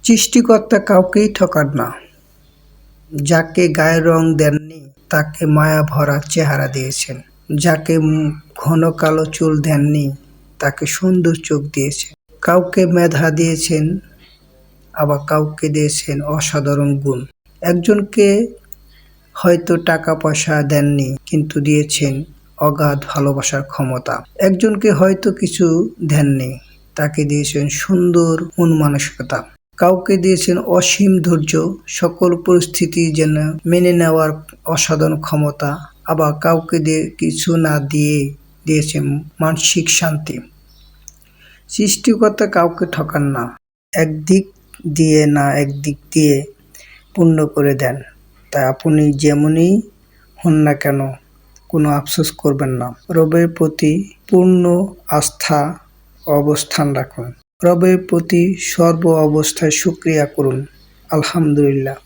সৃষ্টিকর্তা কাউকেই ঠকান না। যাকে গায়ের রং দেননি তাকে মায়া ভরা চেহারা দিয়েছেন। যাকে ঘন কালো চুল দেননি তাকে সুন্দর চোখ দিয়েছেন। কাউকে মেধা দিয়েছেন, আবার কাউকে দিয়েছেন অসাধারণ গুণ। একজনকে হয়তো টাকা পয়সা দেননি, কিন্তু দিয়েছেন অগাধ ভালোবাসার ক্ষমতা। একজনকে হয়তো কিছু দেননি, তাকে দিয়েছেন সুন্দর মন মানসিকতা। কাউকে দিয়েছেন অসীম ধৈর্য, সকল পরিস্থিতি যেন মেনে নেওয়ার অসাধারণ ক্ষমতা। আবার কাউকে দিয়ে কিছু না দিয়ে দিয়েছেন মানসিক শান্তি। সৃষ্টিকর্তা কাউকে ঠকান না, একদিক দিয়ে না একদিক দিয়ে পূর্ণ করে দেন। তাই আপনি যেমনই হন না কেন কোনো আফসোস করবেন না। রবের প্রতি পূর্ণ আস্থা অবস্থান রাখুন। রবের প্রতি সর্ব অবস্থায় শুকরিয়া করুন। আলহামদুলিল্লাহ।